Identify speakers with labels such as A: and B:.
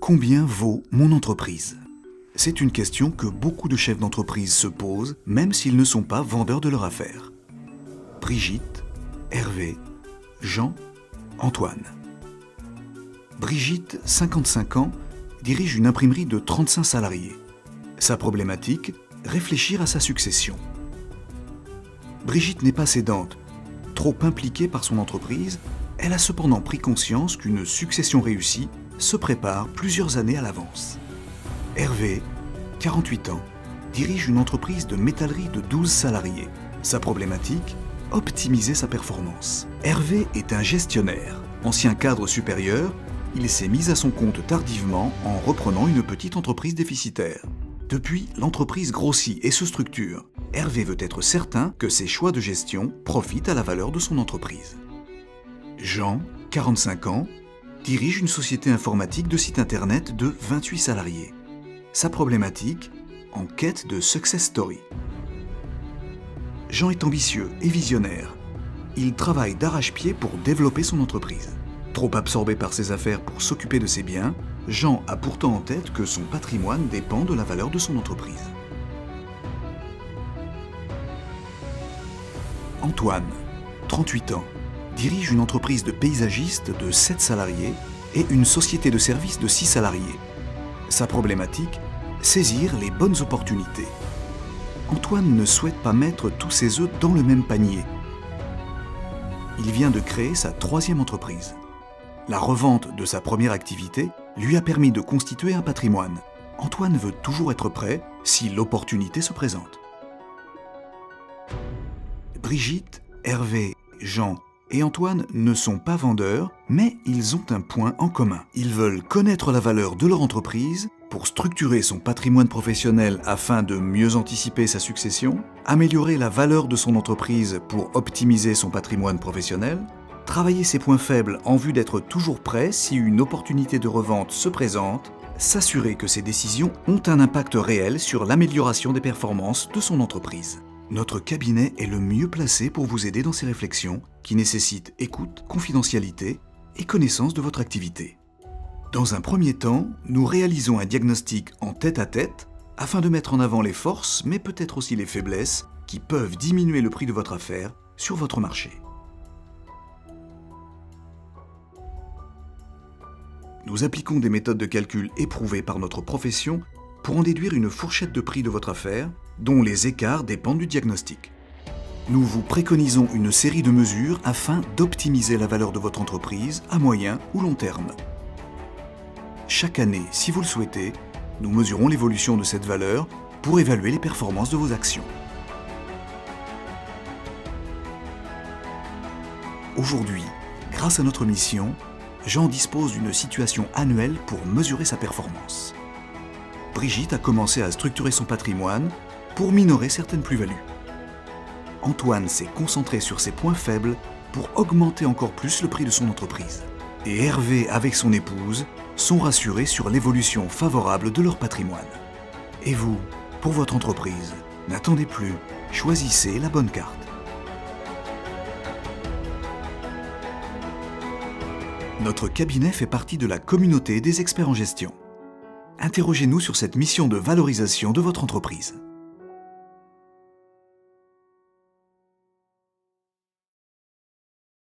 A: Combien vaut mon entreprise? C'est une question que beaucoup de chefs d'entreprise se posent, même s'ils ne sont pas vendeurs de leur affaire. Brigitte, Hervé, Jean, Antoine. Brigitte, 55 ans, dirige une imprimerie de 35 salariés. Sa problématique, réfléchir à sa succession. Brigitte n'est pas cédante. Trop impliquée par son entreprise, elle a cependant pris conscience qu'une succession réussie se prépare plusieurs années à l'avance. Hervé, 48 ans, dirige une entreprise de métallerie de 12 salariés. Sa problématique, optimiser sa performance. Hervé est un gestionnaire. Ancien cadre supérieur, il s'est mis à son compte tardivement en reprenant une petite entreprise déficitaire. Depuis, l'entreprise grossit et se structure. Hervé veut être certain que ses choix de gestion profitent à la valeur de son entreprise. Jean, 45 ans, dirige une société informatique de site internet de 28 salariés. Sa problématique, en quête de success story. Jean est ambitieux et visionnaire. Il travaille d'arrache-pied pour développer son entreprise. Trop absorbé par ses affaires pour s'occuper de ses biens, Jean a pourtant en tête que son patrimoine dépend de la valeur de son entreprise. Antoine, 38 ans, dirige une entreprise de paysagiste de 7 salariés et une société de services de 6 salariés. Sa problématique, saisir les bonnes opportunités. Antoine ne souhaite pas mettre tous ses œufs dans le même panier. Il vient de créer sa 3e entreprise. La revente de sa première activité lui a permis de constituer un patrimoine. Antoine veut toujours être prêt si l'opportunité se présente. Brigitte, Hervé, Jean et Antoine ne sont pas vendeurs, mais ils ont un point en commun. Ils veulent connaître la valeur de leur entreprise pour structurer son patrimoine professionnel afin de mieux anticiper sa succession, améliorer la valeur de son entreprise pour optimiser son patrimoine professionnel, travailler ses points faibles en vue d'être toujours prêt si une opportunité de revente se présente, s'assurer que ses décisions ont un impact réel sur l'amélioration des performances de son entreprise. Notre cabinet est le mieux placé pour vous aider dans ces réflexions qui nécessitent écoute, confidentialité et connaissance de votre activité. Dans un premier temps, nous réalisons un diagnostic en tête-à-tête afin de mettre en avant les forces, mais peut-être aussi les faiblesses qui peuvent diminuer le prix de votre affaire sur votre marché. Nous appliquons des méthodes de calcul éprouvées par notre profession pour en déduire une fourchette de prix de votre affaire, dont les écarts dépendent du diagnostic. Nous vous préconisons une série de mesures afin d'optimiser la valeur de votre entreprise à moyen ou long terme. Chaque année, si vous le souhaitez, nous mesurons l'évolution de cette valeur pour évaluer les performances de vos actions. Aujourd'hui, grâce à notre mission, Jean dispose d'une situation annuelle pour mesurer sa performance. Brigitte a commencé à structurer son patrimoine pour minorer certaines plus-values. Antoine s'est concentré sur ses points faibles pour augmenter encore plus le prix de son entreprise. Et Hervé, avec son épouse, sont rassurés sur l'évolution favorable de leur patrimoine. Et vous, pour votre entreprise, n'attendez plus, choisissez la bonne carte. Notre cabinet fait partie de la communauté des experts en gestion. Interrogez-nous sur cette mission de valorisation de votre entreprise.